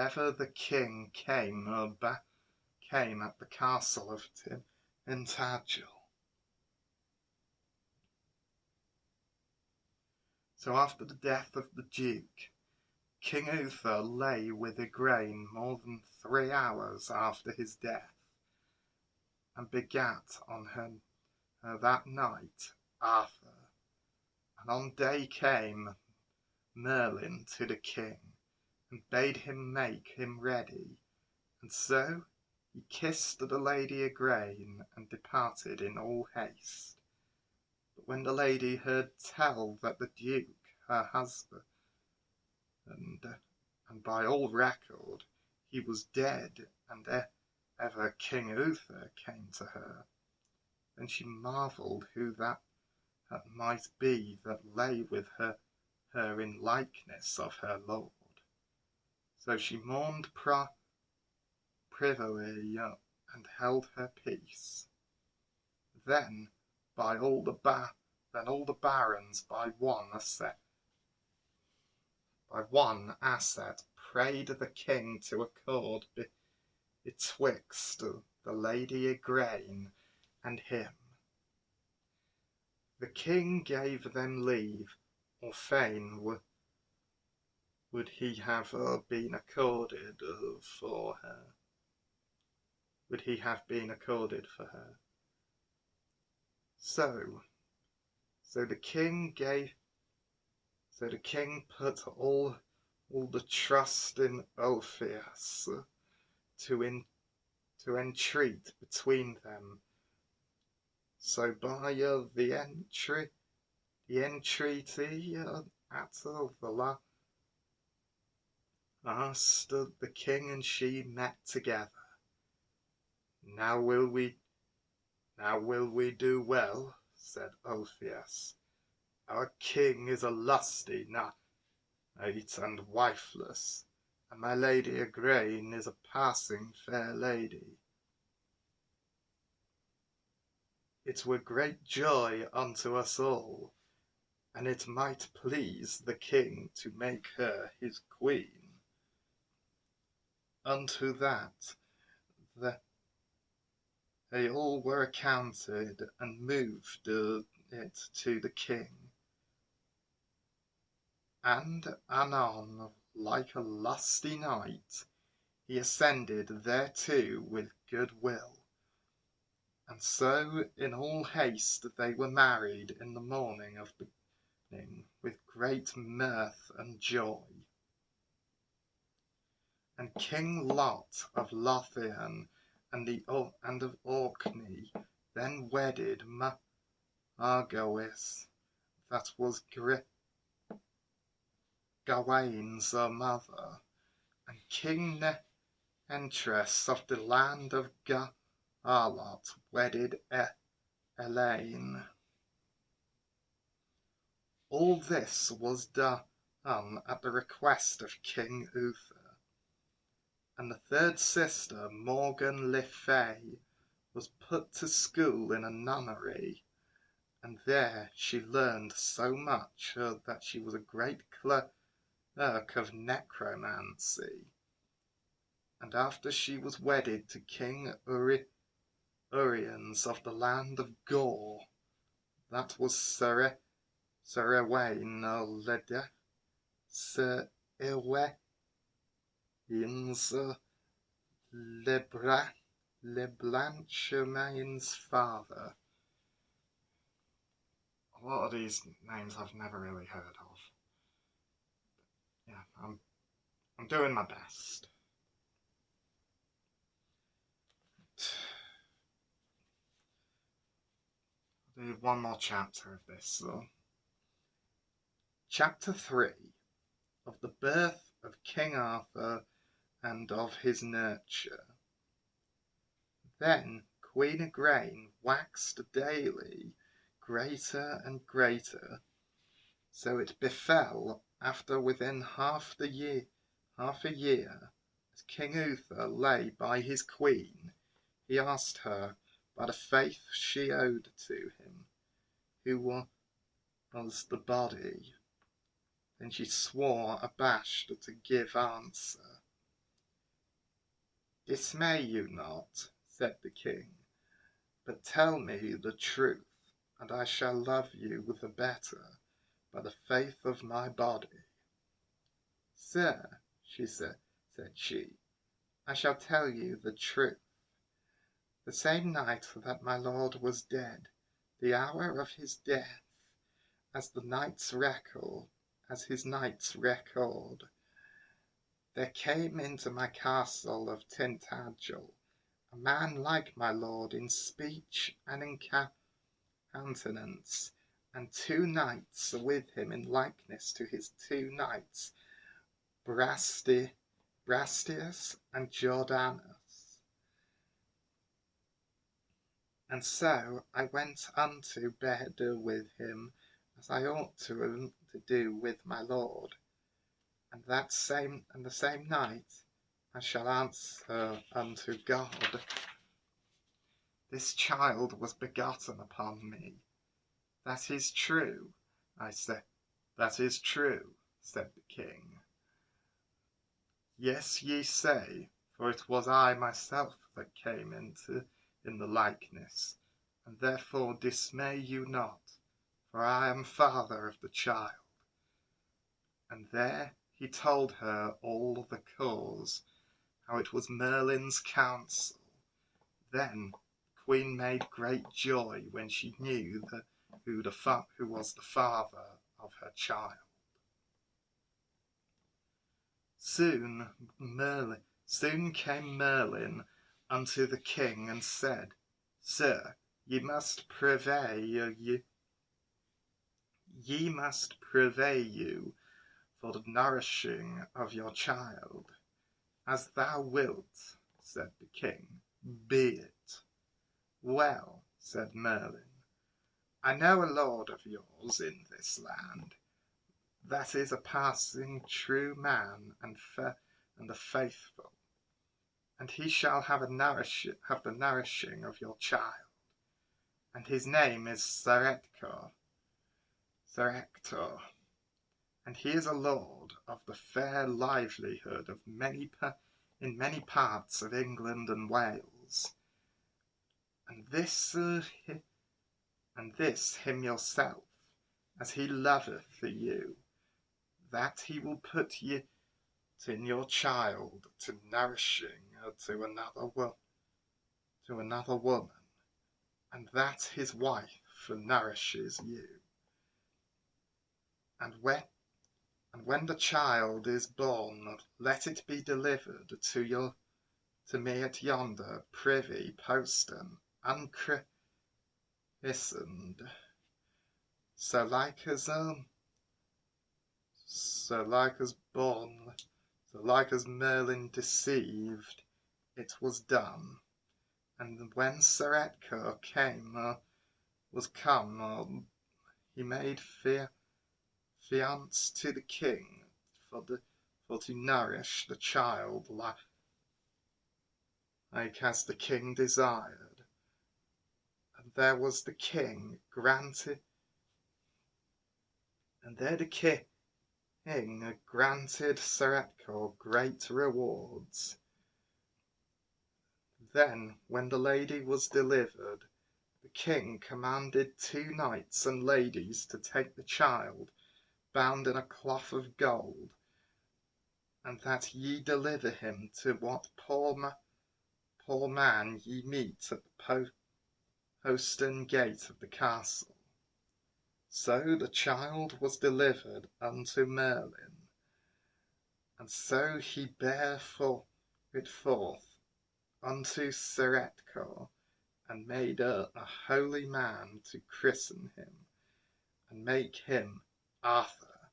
wherever the king came at the castle of Tintagel. So after the death of the Duke, King Uther lay with Igraine more than 3 hours after his death, and begat on her that night Arthur. And on day came Merlin to the king, and bade him make him ready, and so he kissed the lady Igraine, and departed in all haste. But when the lady heard tell that the Duke, her husband, and by all record he was dead, and ever King Uther came to her, then she marvelled who that might be that lay with her in likeness of her lord. So she mourned privily, and held her peace. Then all the barons by one asset prayed the king to accord betwixt the lady Igraine and him. The king gave them leave, or fain would he have been accorded for her. Would he have been accorded for her? So the king put all the trust in Ulfius to entreat between them. So by the entreaty at the last, the king and she met together. Now will we do well, said Ulfius. Our king is a lusty knight and wifeless, and my lady Igraine is a passing fair lady. It were great joy unto us all, and it might please the king to make her his queen. Unto that they all were accounted, and moved it to the king. And anon, like a lusty knight, he ascended thereto with good will. And so in all haste they were married in the morning of beginning, with great mirth and joy. And King Lot of Lothian and of Orkney then wedded Margawis, that was Gawaine's mother, and King Nentres of the land of Garlot wedded Elaine. All this was done at the request of King Uther. And the third sister, Morgan le Fay, was put to school in a nunnery, and there she learned so much that she was a great clerk of necromancy. And after she was wedded to King Uriens of the land of Gore, that was Sir Ewain Leblanchemain's father. A lot of these names I've never really heard of. Yeah, I'm doing my best. I'll do one more chapter of this though. Chapter 3 of the birth of King Arthur and of his nurture. Then Queen Igraine waxed daily greater and greater. So it befell after within half a year, as King Uther lay by his queen, he asked her by the faith she owed to him, who was the body. Then she swore abashed to give answer. "Dismay you not," said the king, "but tell me the truth, and I shall love you the better by the faith of my body." "Sir," said she, "I shall tell you the truth. The same night that my lord was dead, the hour of his death, as his knight's record, there came into my castle of Tintagel a man like my lord in speech and in countenance, and two knights with him in likeness to his two knights, Brastius and Jordanus. And so I went unto bed with him, as I ought to do with my lord. And the same night I shall answer unto God, This child was begotten upon me. That is true, I said. That is true, said the king. Yes, ye say, for it was I myself that came in the likeness, and therefore dismay you not, for I am father of the child. And there he told her all the cause, how it was Merlin's counsel. Then the queen made great joy when she knew who was the father of her child. Soon came Merlin unto the king and said, Sir, ye must purvey you for the nourishing of your child. As thou wilt, said the king, be it. Well, said Merlin, I know a lord of yours in this land, that is a passing true man and a faithful, and he shall have the nourishing of your child, and his name is Sir Ector, and he is a lord of the fair livelihood of in many parts of England and Wales, and this him yourself, as he loveth you, that he will put you in your child to nourishing to another woman, and that his wife nourishes you. And when the child is born, let it be delivered to me at yonder privy postern, unchristened, so like as Merlin deceived, it was done. And when Sir Edgar was come, he made fiance to the king for to nourish the child like as the king desired. And there the king granted Sir Edgar great rewards. Then, when the lady was delivered, the king commanded two knights and ladies to take the child, bound in a cloth of gold, and that ye deliver him to what poor man ye meet at the postern gate of the castle. So the child was delivered unto Merlin, and so he bare it forth unto Sir Edgar, and made a holy man to christen him, and make him Arthur.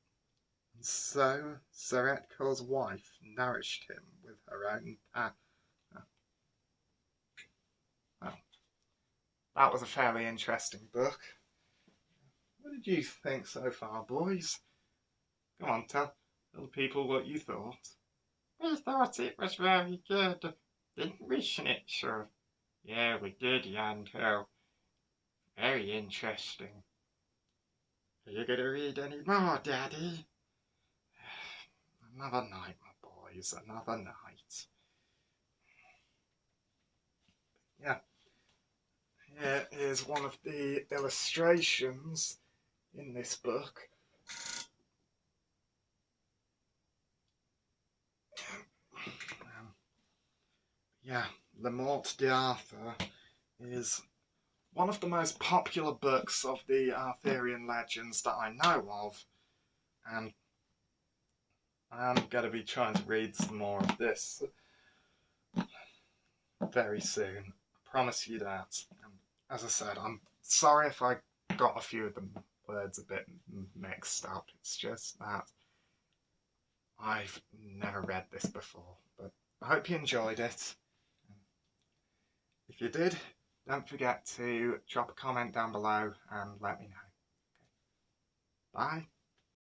And so Sir Edgar's wife nourished him with her own Well, that was a fairly interesting book. What did you think so far, boys? Come on, tell the people what you thought. We thought it was very good, didn't we, Schnitzer? Yeah, we did, Yanto. Very interesting. Are you going to read any more, Daddy? Another night, my boys, another night. yeah, here is one of the illustrations in this book. Yeah, Le Morte d'Arthur is one of the most popular books of the Arthurian legends that I know of, and I'm going to be trying to read some more of this very soon. I promise you that. And as I said, I'm sorry if I got a few of the words a bit mixed up. It's just that I've never read this before, but I hope you enjoyed it. If you did, don't forget to drop a comment down below and let me know. Bye.